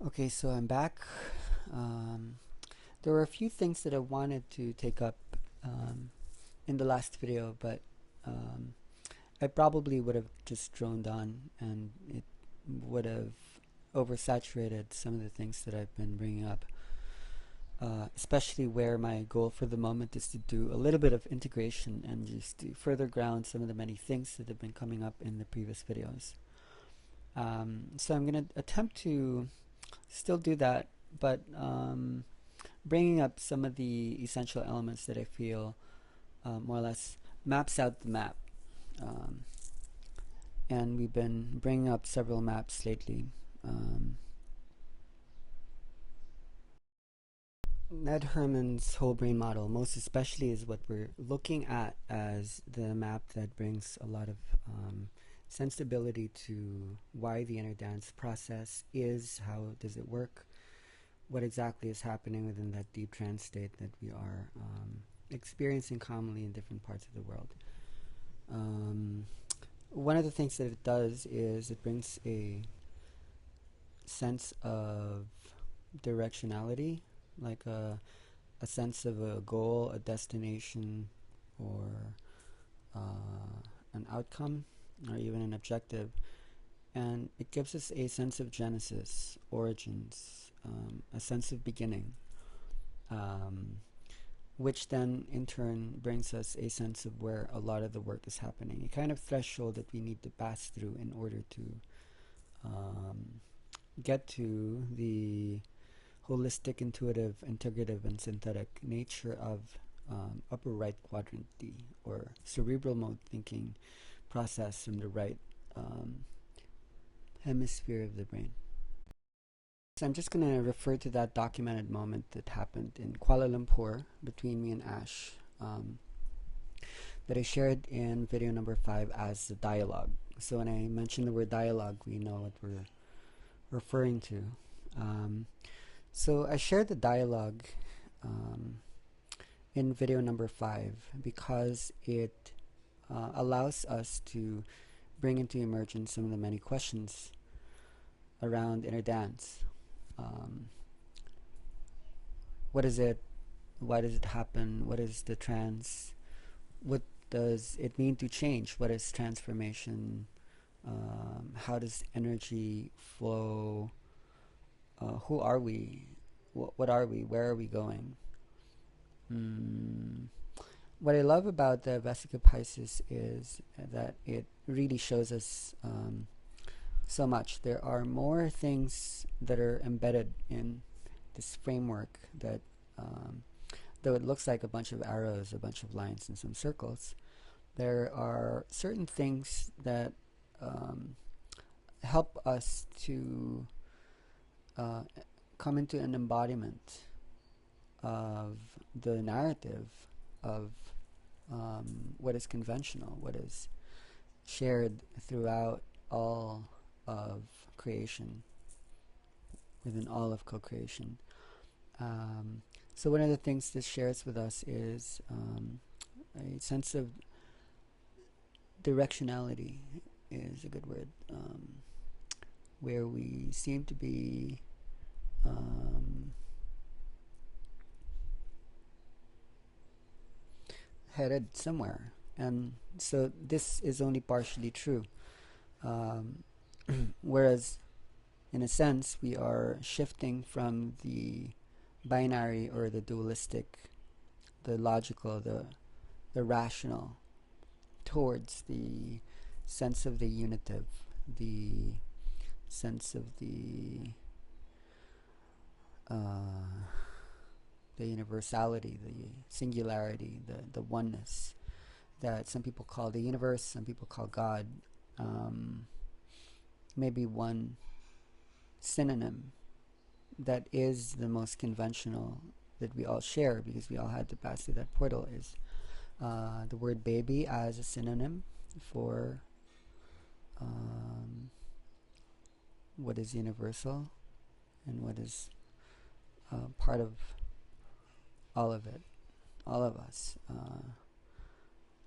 Okay, so I'm back. Um, there were a few things that I wanted to take up um, in the last video, but um, I probably would have just droned on and it would have oversaturated some of the things that I've been bringing up, especially where my goal for the moment is to do a little bit of integration and just to further ground some of the many things that have been coming up in the previous videos. So I'm going to attempt to still do that, but bringing up some of the essential elements that I feel more or less maps out the map. Um, and we've been bringing up several maps lately. Ned Herman's whole brain model, most especially, is what we're looking at as the map that brings a lot of sensibility to why the inner dance process is, how does it work, what exactly is happening within that deep trance state that we are experiencing commonly in different parts of the world. Um, One of the things that it does is it brings a sense of directionality, like a sense of a goal, a destination, or an outcome, or even an objective. And it gives us a sense of genesis, origins, a sense of beginning, um, which then in turn brings us a sense of where a lot of the work is happening, a kind of threshold that we need to pass through in order to um, get to the holistic, intuitive, integrative, and synthetic nature of upper right quadrant D, or cerebral mode thinking process in the right um, hemisphere of the brain. So I'm just going to refer to that documented moment that happened in Kuala Lumpur between me and Ash, that I shared in video number 5 as the dialogue. So when I mention the word dialogue, we know what we're referring to. So I shared the dialogue um, in video number 5 because it allows us to bring into emergence some of the many questions around inner dance. Um, what is it? Why does it happen? What is the trance? What does it mean to change? What is transformation? How does energy flow? Who are we? What are we? Where are we going? Mm. What I love about the Vesica Pisces is that it really shows us so much. There are more things that are embedded in this framework that, though it looks like a bunch of arrows, a bunch of lines, and some circles, there are certain things that help us to uh, come into an embodiment of the narrative of what is conventional, what is shared throughout all of creation, within all of co-creation. So one of the things this shares with us is a sense of directionality is a good word, where we seem to be headed somewhere. And so this is only partially true. Um, whereas, in a sense, we are shifting from the binary or the dualistic, the logical, the rational, towards the sense of the unitive, the sense of uh, the universality, the singularity, the oneness that some people call the universe, some people call God. Maybe one synonym that is the most conventional that we all share because we all had to pass through that portal is the word baby as a synonym for what is universal and what is part of all of it, all of us.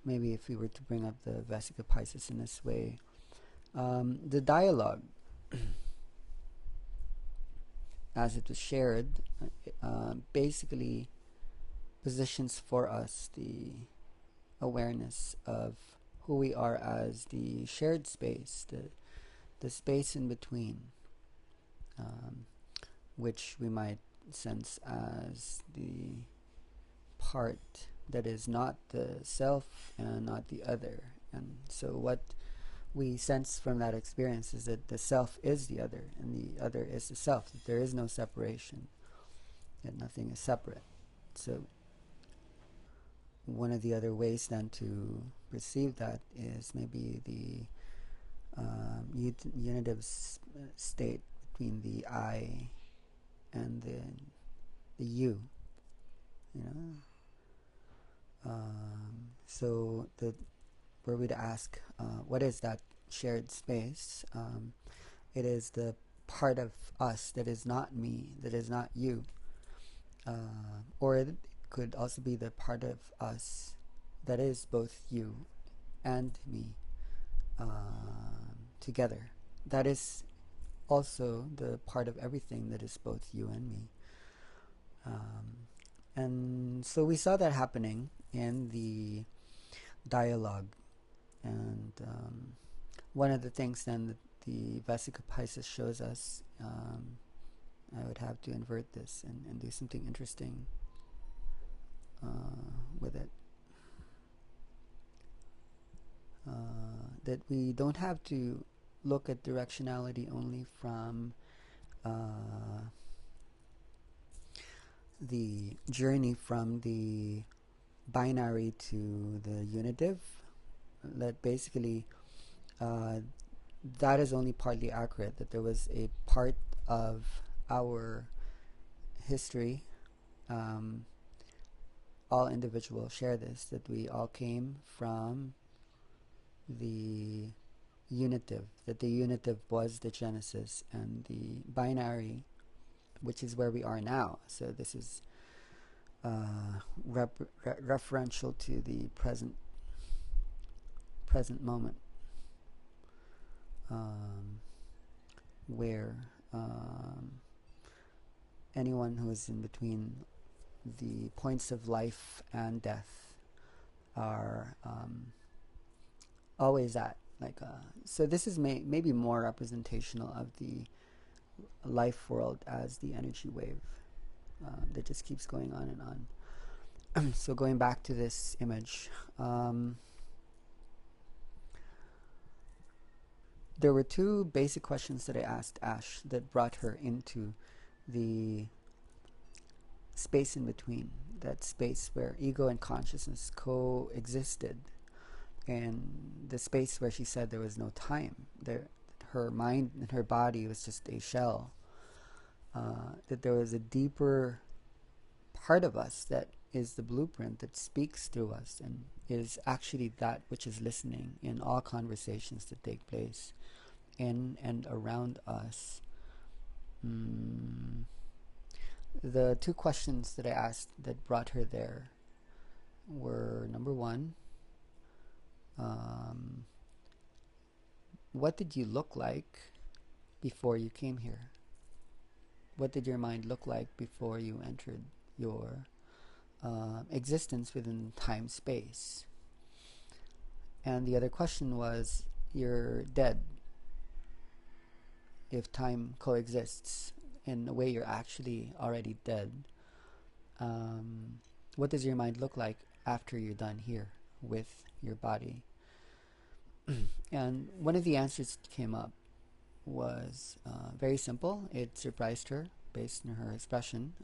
Maybe if we were to bring up the Vesica Pisces in this way, the dialogue as it was shared, basically positions for us the awareness of who we are as the shared space, the space in between, um, which we might sense as the part that is not the self and not the other. And so what we sense from that experience is that the self is the other and the other is the self, that there is no separation, that nothing is separate. So one of the other ways then to perceive that is maybe the unitive state between the I and the you, you know. So were we to ask, what is that shared space? It is the part of us that is not me, that is not you. Or it could also be the part of us that is both you and me together. That is also the part of everything that is both you and me. And so we saw that happening in the dialogue. And one of the things then that the Vesica Pisces shows us, I would have to invert this and do something interesting with it. That we don't have to look at directionality only from the journey from the binary to the unitive. That basically that is only partly accurate, that there was a part of our history, all individuals share this, that we all came from the unitive, that the unitive was the genesis, and the binary, which is where we are now. So this is referential to the present moment, where anyone who is in between the points of life and death are always at, like, so this is maybe more representational of the life world as the energy wave that just keeps going on and on. So going back to this image, there were two basic questions that I asked Ash that brought her into the space in between, that space where ego and consciousness coexisted, and the space where she said there was no time. Her mind and her body was just a shell. That there was a deeper part of us that is the blueprint that speaks through us and is actually that which is listening in all conversations that take place in and around us. The two questions that I asked that brought her there were, number one, what did you look like before you came here? What did your mind look like before you entered your existence within time-space? And the other question was, you're dead. If time coexists in a way you're actually already dead, what does your mind look like after you're done here with your body? And one of the answers that came up was very simple. It surprised her based on her expression,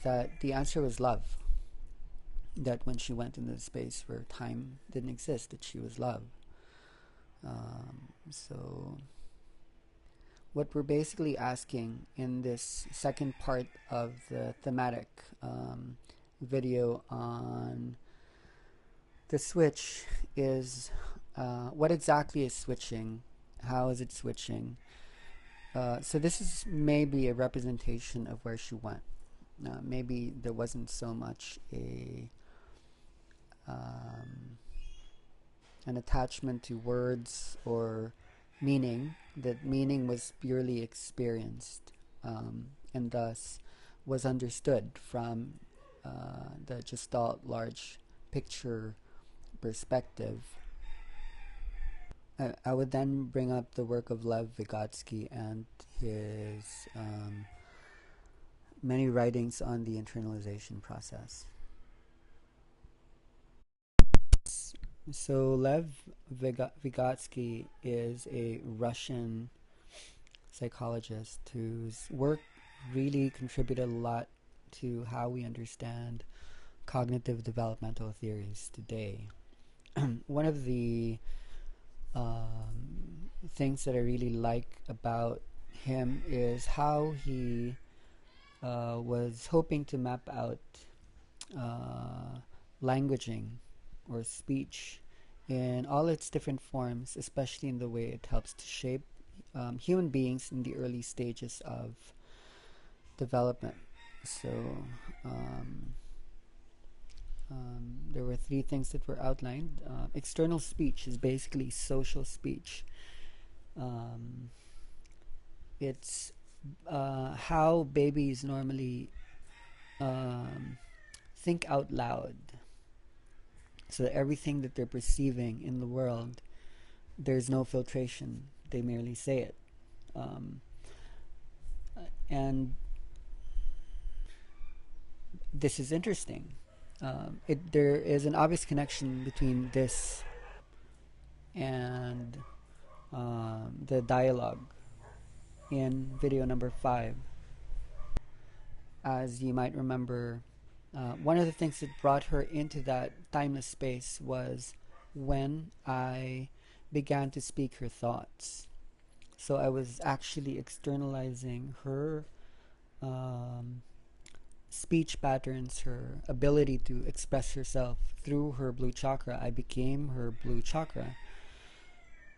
that the answer was love. That when she went into the space where time didn't exist, that she was love. So what we're basically asking in this second part of the thematic video on the switch is, what exactly is switching? How is it switching? So this is maybe a representation of where she went. Maybe there wasn't so much an attachment to words or meaning, that meaning was purely experienced. and thus was understood from the Gestalt large picture perspective. I would then bring up the work of Lev Vygotsky and his many writings on the internalization process. So Lev Vygotsky is a Russian psychologist whose work really contributed a lot to how we understand cognitive developmental theories today. One of the things that I really like about him is how he was hoping to map out languaging or speech in all its different forms, especially in the way it helps to shape human beings in the early stages of development. So there were three things that were outlined. External speech is basically social speech. It's how babies normally think out loud. So that everything that they're perceiving in the world, there's no filtration. They merely say it. And this is interesting. There is an obvious connection between this and the dialogue in video number 5. As you might remember, one of the things that brought her into that timeless space was when I began to speak her thoughts. So I was actually externalizing her speech patterns, her ability to express herself through her blue chakra. I became her blue chakra.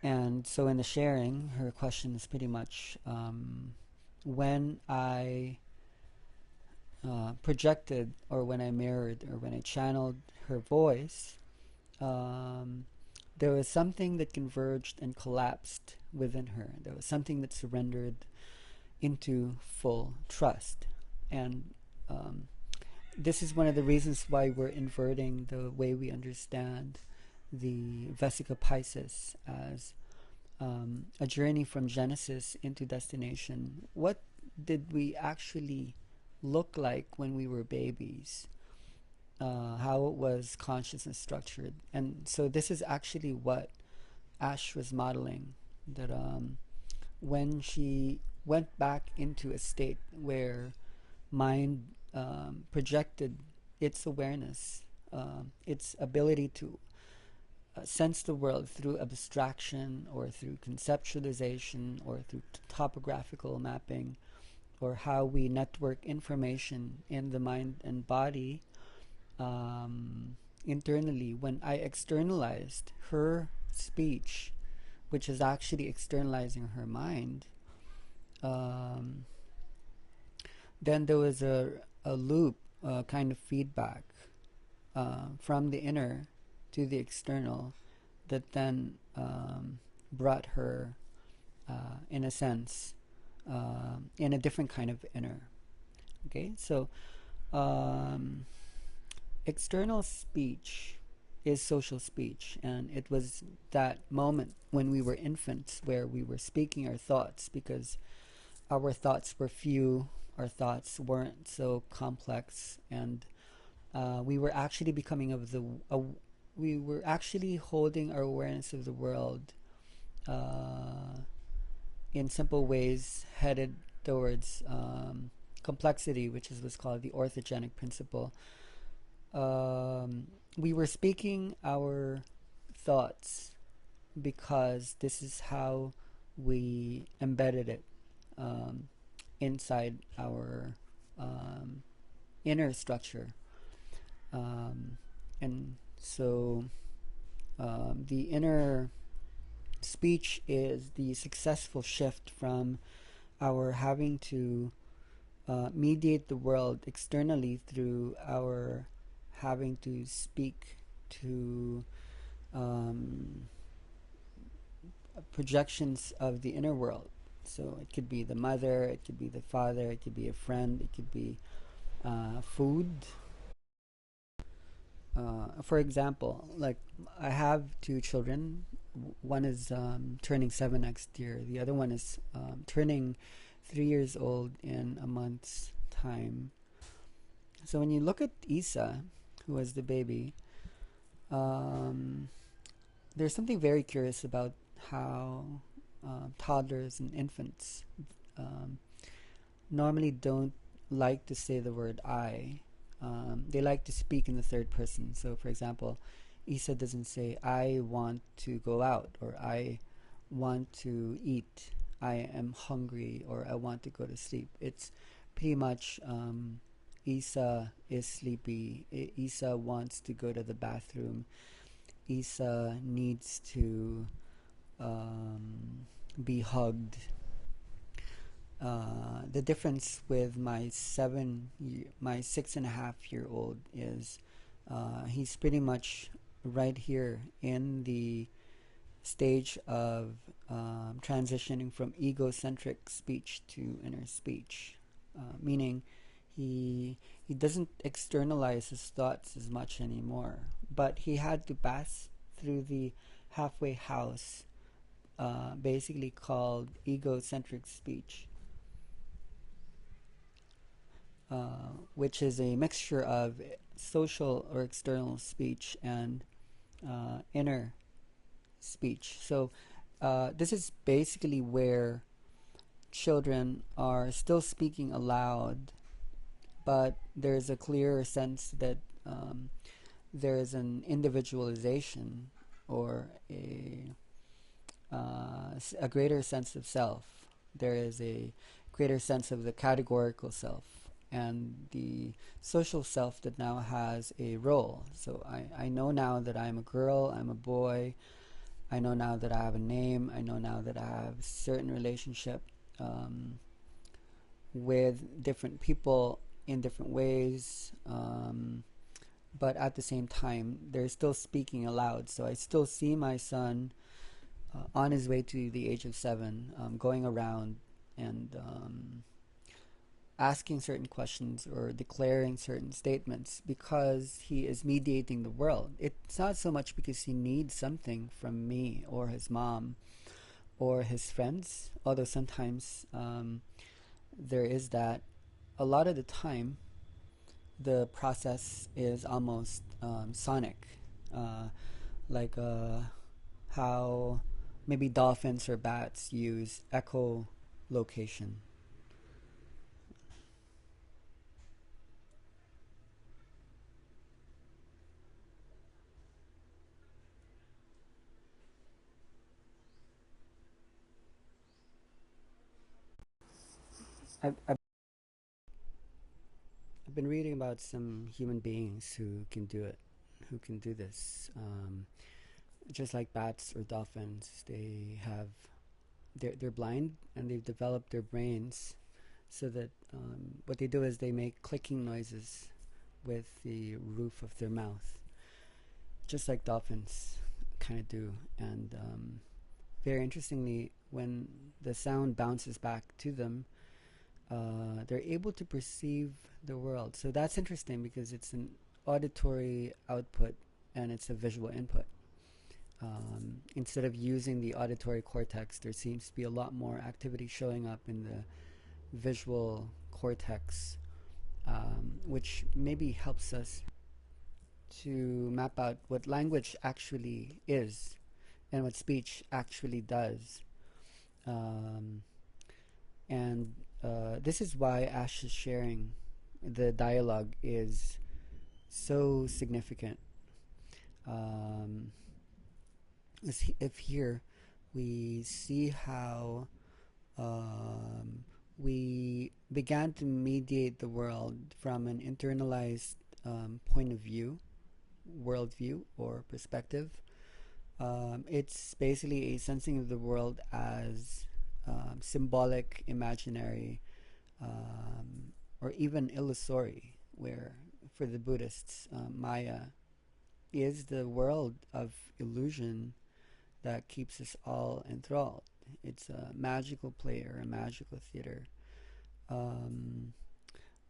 And so in the sharing, her question is pretty much when I projected, or when I mirrored, or when I channeled her voice, there was something that converged and collapsed within her. There was something that surrendered into full trust. And this is one of the reasons why we're inverting the way we understand the Vesica Pisces as a journey from Genesis into destination. What did we actually look like when we were babies? How was consciousness structured? And so this is actually what Ash was modeling, that when she went back into a state where mind projected its awareness, its ability to sense the world through abstraction or through conceptualization or through topographical mapping, or how we network information in the mind and body internally. When I externalized her speech, which is actually externalizing her mind, then there was a loop, kind of feedback from the inner to the external that then brought her, in a sense, in a different kind of inner. Okay, so external speech is social speech, and it was that moment when we were infants where we were speaking our thoughts, because our thoughts were few, our thoughts weren't so complex, and we were actually we were actually holding our awareness of the world in simple ways, headed towards complexity, which is what's called the orthogenic principle. We were speaking our thoughts because this is how we embedded it inside our inner structure. And so the inner speech is the successful shift from our having to mediate the world externally through our having to speak to projections of the inner world. So it could be the mother, it could be the father, it could be a friend, it could be food. For example, like I have two children. One is turning 7 next year. The other one is turning 3 years old in a month's time. So when you look at Isa, who was the baby, um, there's something very curious about how toddlers and infants um, normally don't like to say the word I. They like to speak in the third person. So, for example, Isa doesn't say, I want to go out, or I want to eat, I am hungry, or I want to go to sleep. It's pretty much Isa is sleepy, Isa wants to go to the bathroom, Isa needs to be hugged. The difference with my 6.5-year-old is he's pretty much right here in the stage of transitioning from egocentric speech to inner speech, meaning he doesn't externalize his thoughts as much anymore, but he had to pass through the halfway house, basically called egocentric speech, which is a mixture of social or external speech and inner speech. So this is basically where children are still speaking aloud, but there's a clearer sense that there is an individualization or a greater sense of self. There is a greater sense of the categorical self and the social self that now has a role. So I know now that I'm a girl, I'm a boy. I know now that I have a name. I know now that I have a certain relationship with different people in different ways. But at the same time, they're still speaking aloud. So I still see my son on his way to the age of 7, going around and asking certain questions or declaring certain statements because he is mediating the world. It's not so much because he needs something from me or his mom or his friends, although sometimes there is that. A lot of the time, the process is almost sonic, uh, like how maybe dolphins or bats use echolocation. I've been reading about some human beings who can do it, who can do this. Just like bats or dolphins, they're blind and they've developed their brains so that what they do is they make clicking noises with the roof of their mouth, just like dolphins kind of do. And very interestingly, when the sound bounces back to them, they're able to perceive the world. So that's interesting because it's an auditory output and it's a visual input. Instead of using the auditory cortex, there seems to be a lot more activity showing up in the visual cortex, which maybe helps us to map out what language actually is and what speech actually does. Um, and this is why Ash's sharing, the dialogue, is so significant. Um, if here we see how we began to mediate the world from an internalized point of view, worldview, or perspective. It's basically a sensing of the world as symbolic, imaginary, or even illusory, where for the Buddhists, Maya is the world of illusion that keeps us all enthralled. It's a magical play or a magical theater. Um,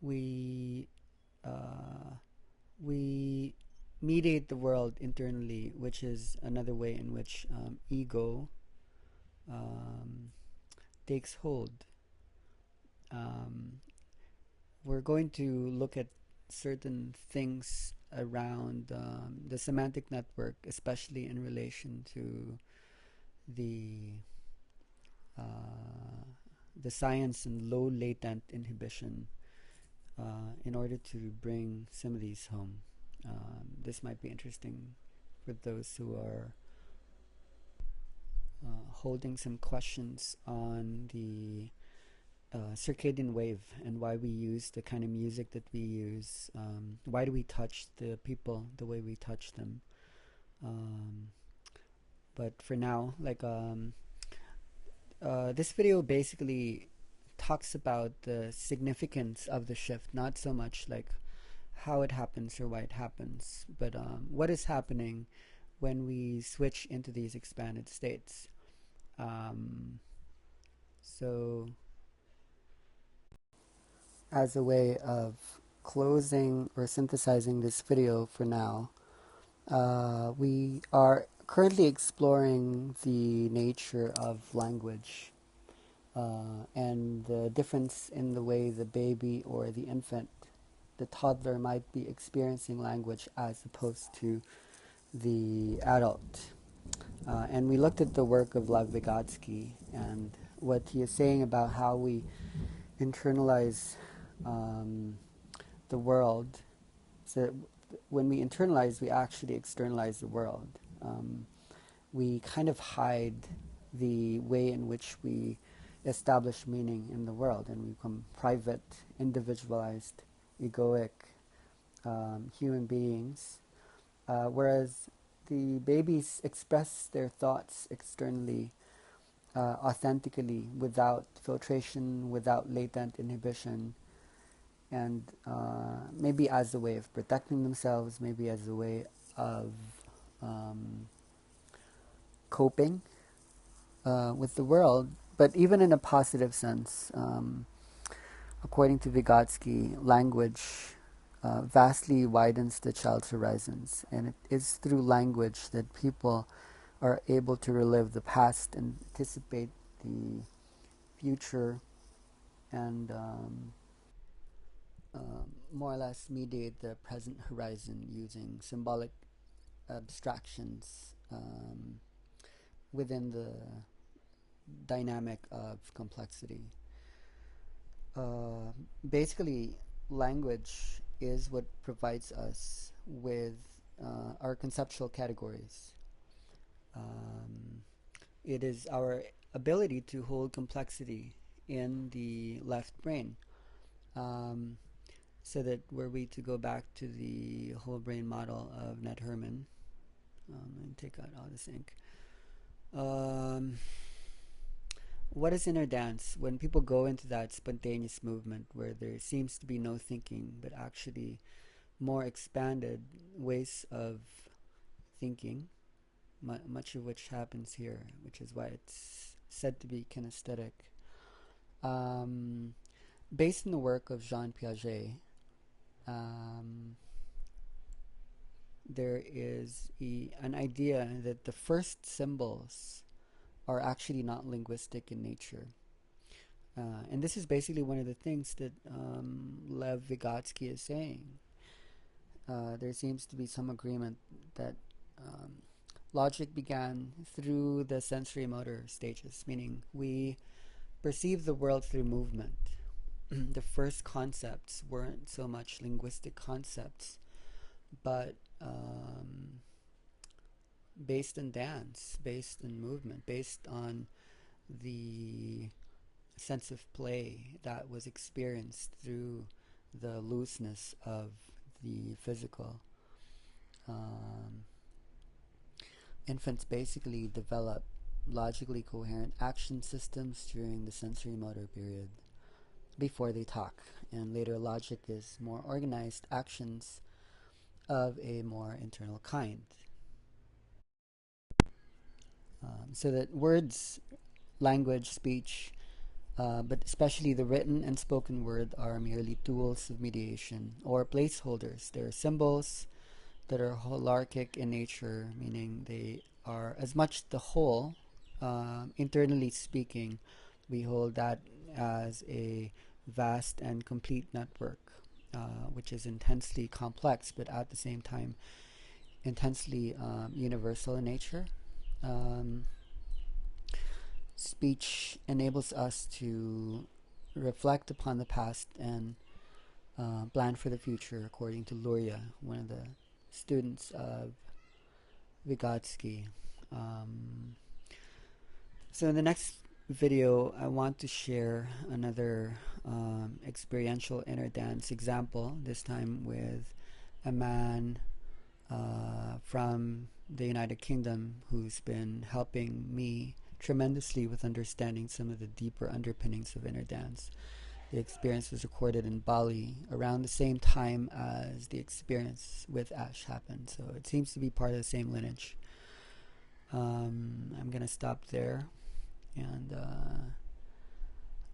we uh, we mediate the world internally, which is another way in which ego um, takes hold. Um, we're going to look at certain things around the semantic network, especially in relation to the uh, the science and low latent inhibition, in order to bring some of these home. This might be interesting for those who are holding some questions on the circadian wave and why we use the kind of music that we use. Why do we touch the people the way we touch them? Um, but for now, this video basically talks about the significance of the shift, not so much like how it happens or why it happens, but what is happening when we switch into these expanded states. Um, so, as a way of closing or synthesizing this video for now, we are currently exploring the nature of language, and the difference in the way the baby or the infant, the toddler, might be experiencing language as opposed to the adult. And we looked at the work of Lev Vygotsky and what he is saying about how we internalize um, the world. So when we internalize, we actually externalize the world. We kind of hide the way in which we establish meaning in the world, and we become private, individualized, egoic human beings, whereas the babies express their thoughts externally, authentically, without filtration, without latent inhibition, and maybe as a way of protecting themselves, maybe as a way of um, coping with the world, but even in a positive sense. According to Vygotsky, language vastly widens the child's horizons, and it is through language that people are able to relive the past, and anticipate the future, and more or less mediate the present horizon using symbolic abstractions within the dynamic of complexity. Uh, Basically, language is what provides us with our conceptual categories. Um, it is our ability to hold complexity in the left brain. Um, so that were we to go back to the whole brain model of Ned Herman, and take out all this ink. Um, what is inner dance? When people go into that spontaneous movement where there seems to be no thinking, but actually more expanded ways of thinking, much of which happens here, which is why it's said to be kinesthetic. Um, Based on the work of Jean Piaget, um, there is an idea that the first symbols are actually not linguistic in nature. And this is basically one of the things that Lev Vygotsky is saying. There seems to be some agreement that logic began through the sensory motor stages, meaning we perceive the world through movement. The first concepts weren't so much linguistic concepts, but based on dance, based on movement, based on the sense of play that was experienced through the looseness of the physical. Um, Infants basically develop logically coherent action systems during the sensory motor period before they talk, and later logic is more organized actions of a more internal kind. So that words language, speech, but especially the written and spoken word are merely tools of mediation or placeholders. They're symbols that are holarchic in nature, meaning they are as much the whole. Internally speaking, we hold that as a vast and complete network, which is intensely complex, but at the same time intensely universal in nature. Um, Speech enables us to reflect upon the past and plan for the future, according to Luria, one of the students of Vygotsky. Um, so in the next video, I want to share another experiential inner dance example, this time with a man from the United Kingdom who's been helping me tremendously with understanding some of the deeper underpinnings of inner dance. The experience was recorded in Bali around the same time as the experience with Ash happened, so it seems to be part of the same lineage. I'm going to stop there, and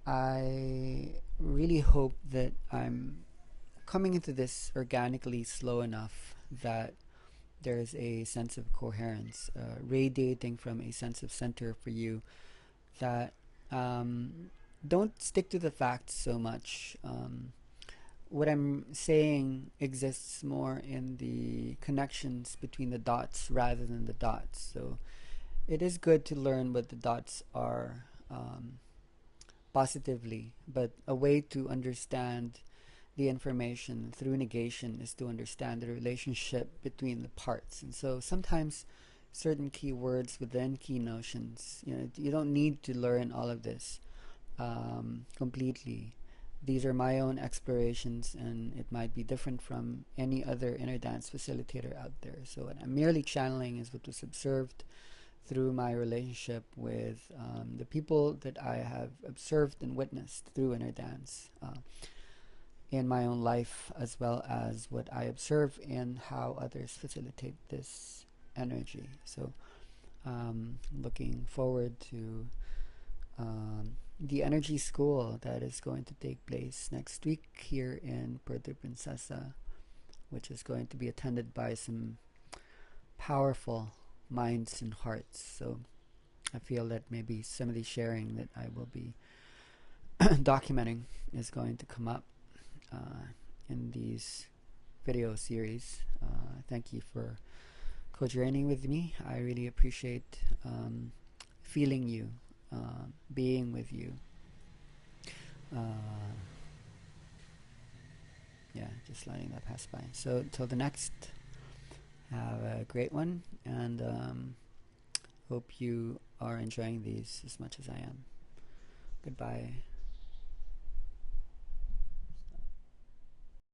I really hope that I'm coming into this organically slow enough that there's a sense of coherence radiating from a sense of center for you, that don't stick to the facts so much. What I'm saying exists more in the connections between the dots rather than the dots. So it is good to learn what the dots are positively, but a way to understand the information through negation is to understand the relationship between the parts. And so sometimes certain key words within key notions, you don't need to learn all of this completely. These are my own explorations, and it might be different from any other inner dance facilitator out there. So what I'm merely channeling is what was observed through my relationship with the people that I have observed and witnessed through inner dance in my own life, as well as what I observe in how others facilitate this energy. So looking forward to the energy school that is going to take place next week here in Puerto Princesa, which is going to be attended by some powerful minds and hearts. So I feel that maybe some of the sharing that I will be documenting is going to come up in these video series. Thank you for co-journeying with me. I really appreciate feeling you, being with you. Yeah, just letting that pass by. So until the next, have a great one, and hope you are enjoying these as much as I am. Goodbye.